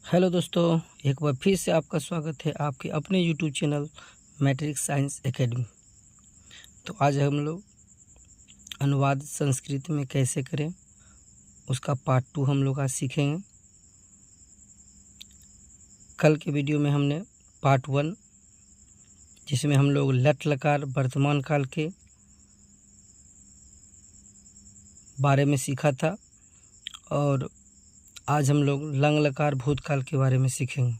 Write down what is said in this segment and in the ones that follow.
Hello दोस्तों, एक बार फिर से आपका स्वागत है आपके अपने YouTube channel matrix science academy. तो आज हम लोग अनुवाद संस्कृत में कैसे करें उसका पार्ट 2 हम लोग आज सीखेंगे। कल के वीडियो में हमने पार्ट 1 जिसमें हम लोग लट लकार वर्तमान काल के बारे में सीखा था और आज हम लोग लंग लकार भूतकाल के बारे में सीखेंगे।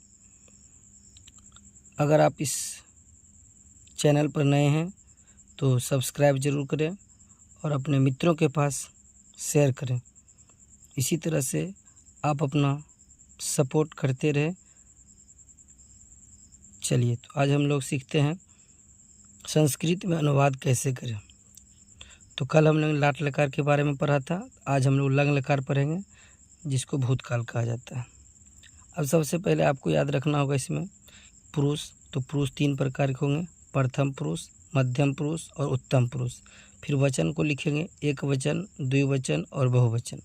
अगर आप इस चैनल पर नए हैं तो सब्सक्राइब ज़रूर करें और अपने मित्रों के पास शेयर करें। इसी तरह से आप अपना सपोर्ट करते रहें। चलिए, तो आज हम लोग सीखते हैं संस्कृत में अनुवाद कैसे करें। तो कल हम लोग लाट लकार के बारे में पढ़ा था, आज हम लोग लंग लकार पढ़ेंगे जिसको भूतकाल कहा जाता है। अब सबसे पहले आपको याद रखना होगा इसमें पुरुष। तो पुरुष 3 प्रकार के होंगे, प्रथम पुरुष, मध्यम पुरुष और उत्तम पुरुष। फिर वचन को लिखेंगे एक वचन, द्विवचन और बहुवचन।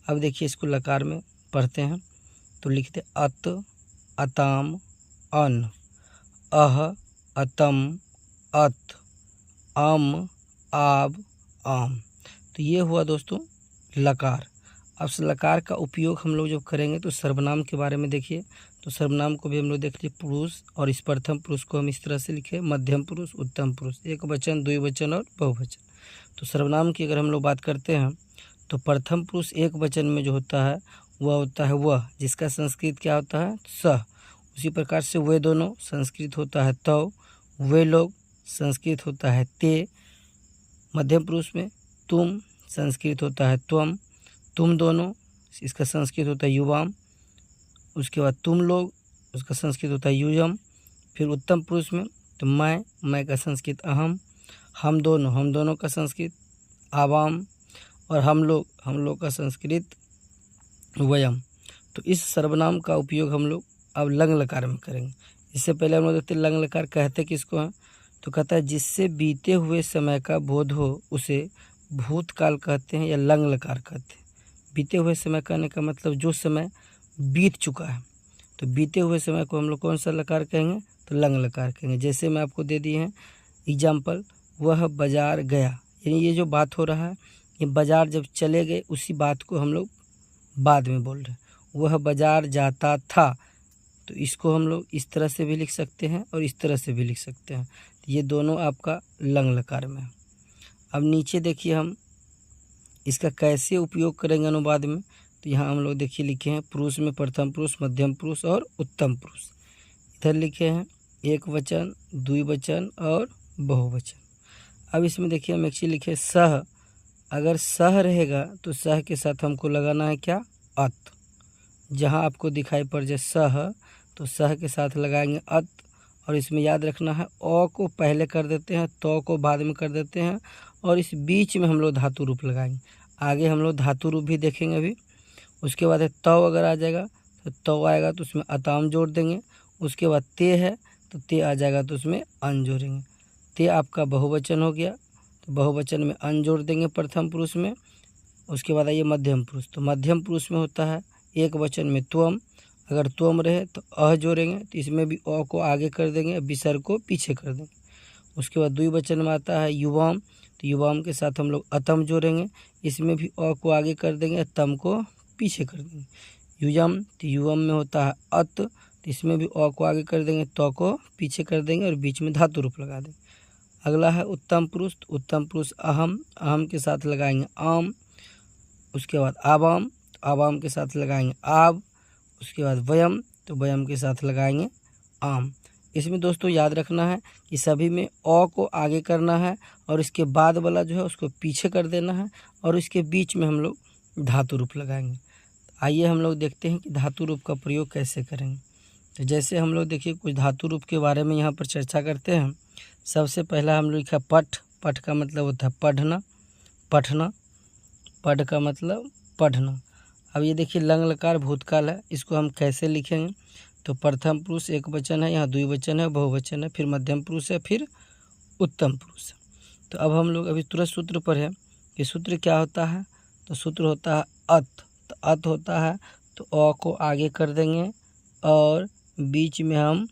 अब देखिए इसको लकार में पढ़ते हैं तो लिखते अत, अताम, अन, अह, अतम, अत, अम, आब, आम। तो ये हुआ दोस्तों लकार। अब लकार का उपयोग हम लोग जब करेंगे तो सर्वनाम के बारे में देखिए। तो सर्वनाम को भी हम लोग देख लिए पुरुष, और इस प्रथम पुरुष को हम इस तरह से लिखे मध्यम पुरुष, उत्तम पुरुष, एक वचन, द्विवचन और बहुवचन। तो सर्वनाम की अगर हम लोग बात करते हैं तो प्रथम पुरुष एक वचन में जो होता है वह होता है वह, जिसका संस्कृत क्या होता है सह। उसी प्रकार से वे दोनों संस्कृत होता है तौ, वे लोग संस्कृत होता है ते। मध्यम पुरुष में तुम संस्कृत होता है त्वम, तुम दोनों इसका संस्कृत होता है युवाम। उसके बाद तुम लोग उसका संस्कृत होता है यूयम। फिर उत्तम पुरुष में तो मैं का संस्कृत अहम, हम दोनों का संस्कृत आवाम, और हम लोग का संस्कृत वयम। तो इस सर्वनाम का उपयोग हम लोग अब लंग लकार में करेंगे। इससे पहले हम लोग देखते लंग लकार कहते किसको हैं। तो कहता है जिससे बीते हुए समय का बोध हो उसे भूतकाल कहते हैं या लंग लकार कहते हैं। बीते हुए समय कहने का मतलब जो समय बीत चुका है, तो बीते हुए समय को हम लोग कौन सा लकार कहेंगे तो लंग लकार कहेंगे। जैसे मैं आपको दे दिए हैं एग्जाम्पल, वह बाजार गया, यानी ये जो बात हो रहा है ये बाजार जब चले गए उसी बात को हम लोग बाद में बोल रहे हैं। वह बाजार जाता था, तो इसको हम लोग इस तरह से भी लिख सकते हैं और इस तरह से भी लिख सकते हैं। तो ये दोनों आपका लंग लकार में है। अब नीचे देखिए हम इसका कैसे उपयोग करेंगे अनुवाद में। तो यहाँ हम लोग देखिए लिखे हैं पुरुष में प्रथम पुरुष, मध्यम पुरुष और उत्तम पुरुष। इधर लिखे हैं एक वचन, द्विवचन और बहुवचन। अब इसमें देखिए हम एक्चुअली लिखे सह। अगर सह रहेगा तो सह के साथ हमको लगाना है क्या अत। जहाँ आपको दिखाई पड़ जाए सह तो सह के साथ लगाएंगे अत। और इसमें याद रखना है अ को पहले कर देते हैं, तो को बाद में कर देते हैं, और इस बीच में हम लोग धातु रूप लगाएंगे। आगे हम लोग धातु रूप भी देखेंगे अभी। उसके बाद है तौ अगर आ जाएगा तो तौ आएगा तो उसमें अताम जोड़ देंगे। उसके बाद ते है तो ते आ जाएगा तो उसमें अन जोड़ेंगे। ते आपका बहुवचन हो गया, तो बहुवचन में अन जोड़ देंगे प्रथम पुरुष में। उसके बाद आइए मध्यम पुरुष। तो मध्यम पुरुष में होता है एक वचन में त्वम, अगर त्वम रहे तो अह जोड़ेंगे, तो इसमें भी अ को आगे कर देंगे, विसर्ग को पीछे कर देंगे। उसके बाद द्विवचन में आता है युवाम, तो युवाम के साथ हम लोग अतम जोड़ेंगे, इसमें भी अ को आगे कर देंगे, तम को पीछे कर देंगे। युयम, तो युवम में होता है अत, तो इसमें भी अ को आगे कर देंगे, तो को पीछे कर देंगे और बीच में धातु रूप लगा देंगे। अगला है उत्तम पुरुष। तो उत्तम पुरुष अहम, अहम के साथ लगाएंगे आम। उसके बाद आवाम, तो आवाम के साथ लगाएंगे आब। उसके बाद वयम, तो वयम के साथ लगाएंगे आम। इसमें दोस्तों याद रखना है कि सभी में अ को आगे करना है और इसके बाद वाला जो है उसको पीछे कर देना है, और इसके बीच में हम लोग धातु रूप लगाएंगे। आइए हम लोग देखते हैं कि धातु रूप का प्रयोग कैसे करेंगे। तो जैसे हम लोग देखिए कुछ धातु रूप के बारे में यहाँ पर चर्चा करते हैं। सबसे पहला हम लोग लिखा पठ। पठ का मतलब होता है पढ़ना, पठना। पढ़ का मतलब पढ़ना। अब ये देखिए लंग लकार भूतकाल है, इसको हम कैसे लिखेंगे। तो प्रथम पुरुष एक वचन है, यहाँ द्विवचन है, बहुवचन है, फिर मध्यम पुरुष है, फिर उत्तम पुरुष है। तो अब हम लोग अभी तुरंत सूत्र पर है कि सूत्र क्या होता है। तो सूत्र होता है अत। तो अत होता है तो अ को आगे कर देंगे, और बीच में हम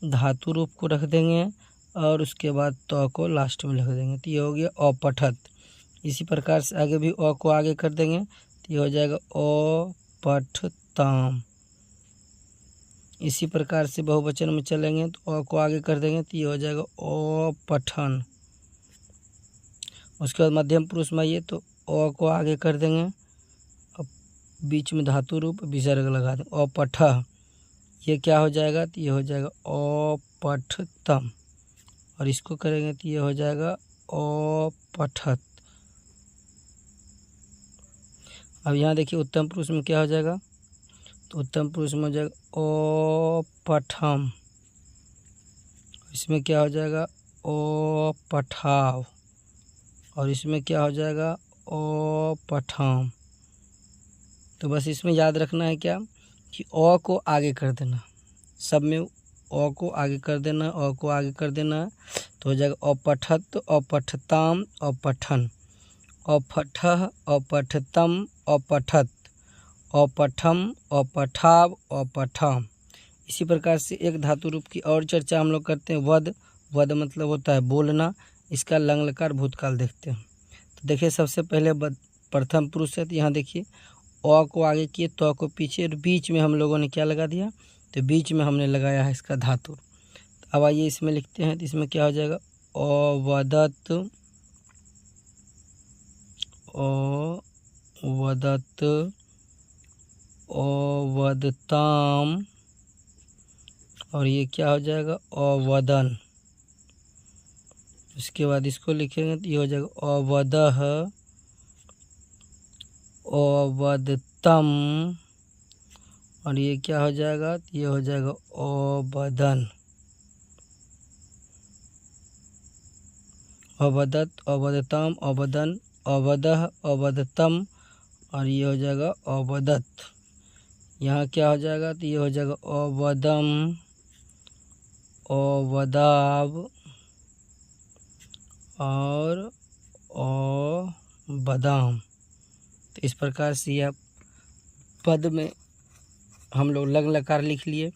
धातु रूप को रख देंगे और उसके बाद त को लास्ट में रख देंगे, तो ये हो गया अपठत। इसी प्रकार से आगे भी अ को आगे कर देंगे तो ये हो जाएगा अपठताम। इसी प्रकार से बहुवचन में चलेंगे तो अ को आगे कर देंगे तो ये हो जाएगा अपठन। उसके बाद मध्यम पुरुष में आइए तो अ को आगे कर देंगे, अब बीच में धातु रूप विसर्ग लगा दें अपठ, ये क्या हो जाएगा तो ये हो जाएगा अपठतम। और इसको करेंगे तो ये हो जाएगा अपठत। अब यहाँ देखिए उत्तम पुरुष में क्या हो जाएगा, तो उत्तम पुरुष में हो जाएगा अपठम, इसमें क्या हो जाएगा अपठाव, और इसमें क्या हो जाएगा अपठम। तो बस इसमें याद रखना है क्या कि अ को आगे कर देना, सब में अ को आगे कर देना, अ को आगे कर देना, तो हो जाएगा अपठत अपठताम अपठन, अपठः अपठतम अपठत, अपठम अपठाव अपठम। इसी प्रकार से एक धातु रूप की और चर्चा हम लोग करते हैं, वद। वद मतलब होता है बोलना, इसका लंग लकार भूतकाल देखते हैं। तो देखिए सबसे पहले प्रथम पुरुष है, तो यहाँ देखिए अ को आगे किए, त को पीछे, और बीच में हम लोगों ने क्या लगा दिया, तो बीच में हमने लगाया है इसका धातु। तो अब आइए इसमें लिखते हैं, तो इसमें क्या हो जाएगा अवदत अवदत अवदताम, और ये क्या हो जाएगा अवदन। उसके बाद इसको लिखेंगे तो ये हो जाएगा अवदह अवदतम, और ये क्या हो जाएगा तो ये हो जाएगा अवदन। अवदत अवदतम अवदन अवदह अवदतम, और ये हो जाएगा अवदत। यहाँ क्या हो जाएगा तो ये हो जाएगा अवदम अवदाव और अवदाम। तो इस प्रकार से यह पद में हम लोग लंग लकार लिख लिए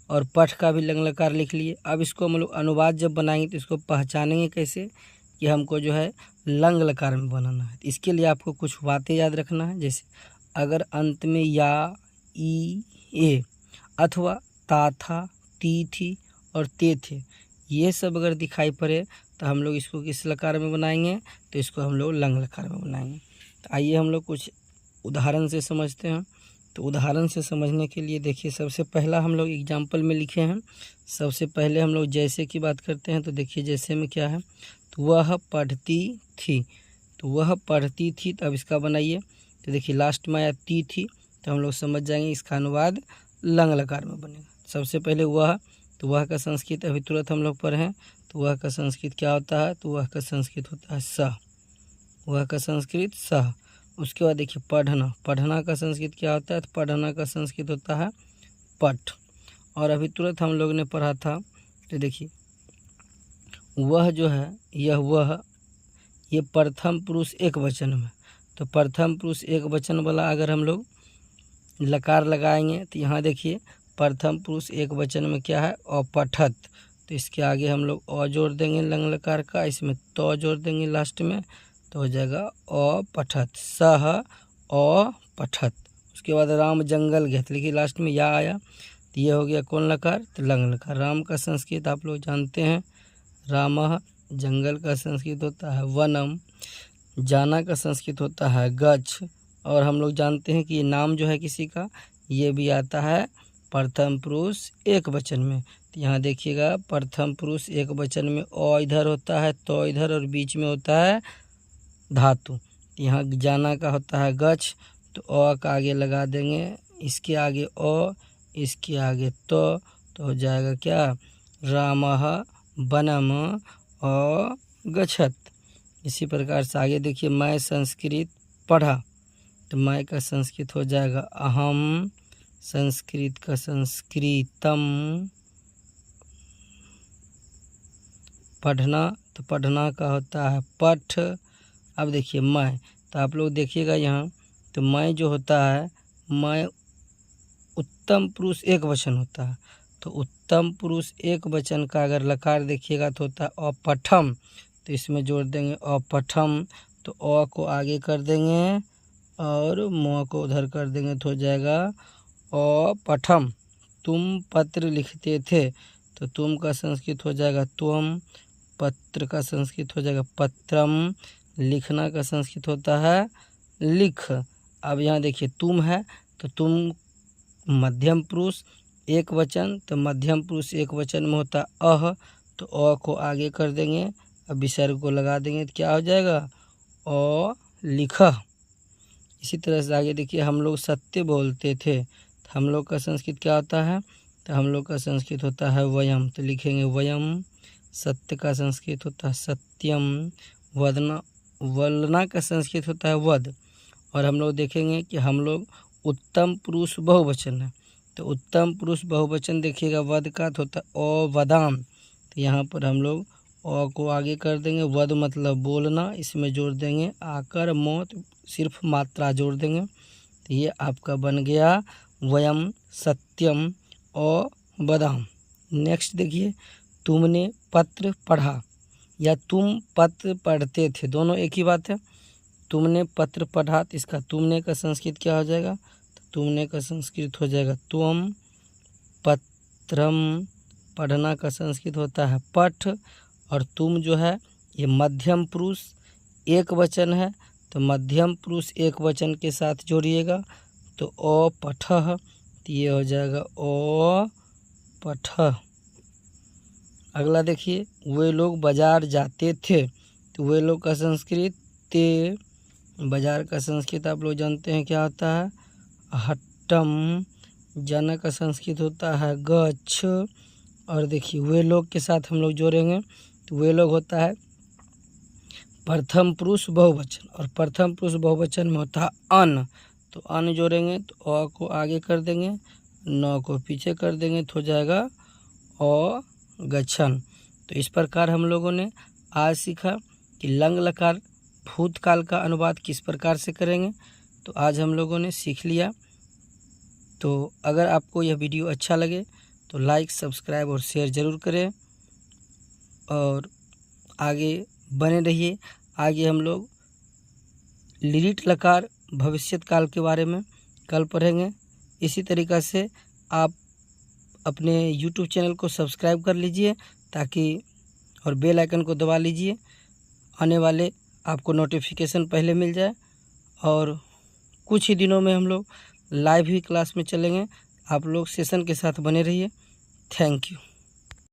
और पठ का भी लंग लकार लिख लिए। अब इसको हम लोग अनुवाद जब बनाएंगे तो इसको पहचानेंगे कैसे कि हमको जो है लंग लकार में बनाना है। इसके लिए आपको कुछ बातें याद रखना है, जैसे अगर अंत में या, ई, ए अथवा ता था, ती थी और ते थे, ये सब अगर दिखाई पड़े तो हम लोग इसको किस लकार में बनाएंगे, तो इसको हम लोग लंग लकार में बनाएंगे। तो आइए हम लोग कुछ उदाहरण से समझते हैं। तो उदाहरण से समझने के लिए देखिए सबसे पहला हम लोग एग्जाम्पल में लिखे हैं। सबसे पहले हम लोग जैसे की बात करते हैं, तो देखिए जैसे में क्या है, तो वह पढ़ती थी, तो वह पढ़ती थी, तो अब इसका बनाइए। तो देखिए लास्ट में आया ती थी, तो हम लोग समझ जाएंगे इसका अनुवाद लंग लकार में बनेगा। सबसे पहले वह, तो वह का संस्कृत अभी तुरंत हम लोग पढ़ें, तो वह का संस्कृत क्या होता है, तो वह का संस्कृत होता है सह, वह का संस्कृत सह। उसके बाद देखिए पढ़ना, पढ़ना का संस्कृत क्या होता है, तो पढ़ना का संस्कृत होता है पठ। और अभी तुरंत हम लोग ने पढ़ा था, तो देखिए वह जो है, यह वह, ये प्रथम पुरुष एक वचन में, तो प्रथम पुरुष एक वचन वाला अगर हम लोग लकार लगाएंगे तो यहाँ देखिए प्रथम पुरुष एक वचन में क्या है अपठत, तो इसके आगे हम लोग अ जोड़ देंगे लंग लकार का, इसमें तो जोड़ देंगे लास्ट में, तो हो जाएगा अपठत, सह अपठत। उसके बाद राम जंगल गए, तो देखिए लास्ट में या आया, तो ये हो गया कौन लकार, तो लंग लकार। राम का संस्कृत आप लोग जानते हैं, रामः, जंगल का संस्कृत होता है वनम, जाना का संस्कृत होता है गच्छ, और हम लोग जानते हैं कि ये नाम जो है किसी का, ये भी आता है प्रथम पुरुष एक वचन में। तो यहाँ देखिएगा प्रथम पुरुष एक वचन में अ इधर होता है, तो इधर, और बीच में होता है धातु। यहाँ जाना का होता है गच्छ, तो अ का आगे लगा देंगे, इसके आगे अ, इसके आगे तो हो जाएगा क्या रामः वनम अगच्छत्। इसी प्रकार से आगे देखिए मैं संस्कृत पढ़ा, तो मैं का संस्कृत हो जाएगा अहम, संस्कृत का संस्कृतम, पढ़ना, तो पढ़ना का होता है पठ। अब देखिए मैं, तो आप लोग देखिएगा यहाँ, तो मैं जो होता है, मैं उत्तम पुरुष एक वचन होता है। तो उत्तम पुरुष एक वचन का अगर लकार देखिएगा तो होता है अपठम, तो इसमें जोड़ देंगे अपठम। तो अ को आगे कर देंगे और म को उधर कर देंगे तो हो जाएगा अपठम। तुम पत्र लिखते थे, तो तुम का संस्कृत हो जाएगा त्वम, पत्र का संस्कृत हो जाएगा पत्रम, लिखना का संस्कृत होता है लिख। अब यहाँ देखिए तुम है, तो तुम मध्यम पुरुष एक वचन, तो मध्यम पुरुष एक वचन में होता अह, तो अ को आगे कर देंगे, अब विसर्ग को लगा देंगे तो क्या हो जाएगा अ लिख। इसी तरह से आगे देखिए हम लोग सत्य बोलते थे, तो हम लोग का संस्कृत क्या होता है, तो हम लोग का संस्कृत होता है वयम, तो लिखेंगे वयम। सत्य का संस्कृत होता है सत्यम। वलना का संस्कृत होता है वद। और हम लोग देखेंगे कि हम लोग उत्तम पुरुष बहुवचन है, तो उत्तम पुरुष बहुवचन देखिएगा वद का तो होता है अवदाम। तो यहाँ पर हम लोग अ को आगे कर देंगे, वद मतलब बोलना, इसमें जोड़ देंगे आकर मौत, सिर्फ मात्रा जोड़ देंगे। तो ये आपका बन गया वयम सत्यम अवदाम। नेक्स्ट देखिए तुमने पत्र पढ़ा या तुम पत्र पढ़ते थे, दोनों एक ही बात है। तुमने पत्र पढ़ा, तो इसका तुमने का संस्कृत क्या हो जाएगा, तो तुमने का संस्कृत हो जाएगा त्वम। पत्रम, पढ़ना का संस्कृत होता है पठ। और तुम जो है ये मध्यम पुरुष एक वचन है, तो मध्यम पुरुष एक वचन के साथ जोड़िएगा तो अपठः, तो ये हो जाएगा अपठः। अगला देखिए वे लोग बाजार जाते थे, तो वे लोग का संस्कृत ते। बाजार का संस्कृत आप लोग जानते हैं क्या होता है हट्टम। जाना का संस्कृत होता है गच्छ। और देखिए वे लोग के साथ हम लोग जोड़ेंगे, तो वे लोग होता है प्रथम पुरुष बहुवचन, और प्रथम पुरुष बहुवचन में होता है अन। तो अन जोड़ेंगे तो अ को आगे कर देंगे, न को पीछे कर देंगे तो हो जाएगा अगच्छन। तो इस प्रकार हम लोगों ने आज सीखा कि लंग लकार भूतकाल का अनुवाद किस प्रकार से करेंगे, तो आज हम लोगों ने सीख लिया। तो अगर आपको यह वीडियो अच्छा लगे तो लाइक सब्सक्राइब और शेयर ज़रूर करें और आगे बने रहिए। आगे हम लोग लिरिट लकार भविष्यत काल के बारे में कल पढ़ेंगे। इसी तरीक़ा से आप अपने YouTube चैनल को सब्सक्राइब कर लीजिए ताकि और बेल आइकन को दबा लीजिए, आने वाले आपको नोटिफिकेशन पहले मिल जाए। और कुछ ही दिनों में हम लोग लाइव ही क्लास में चलेंगे, आप लोग सेशन के साथ बने रहिए। Thank you.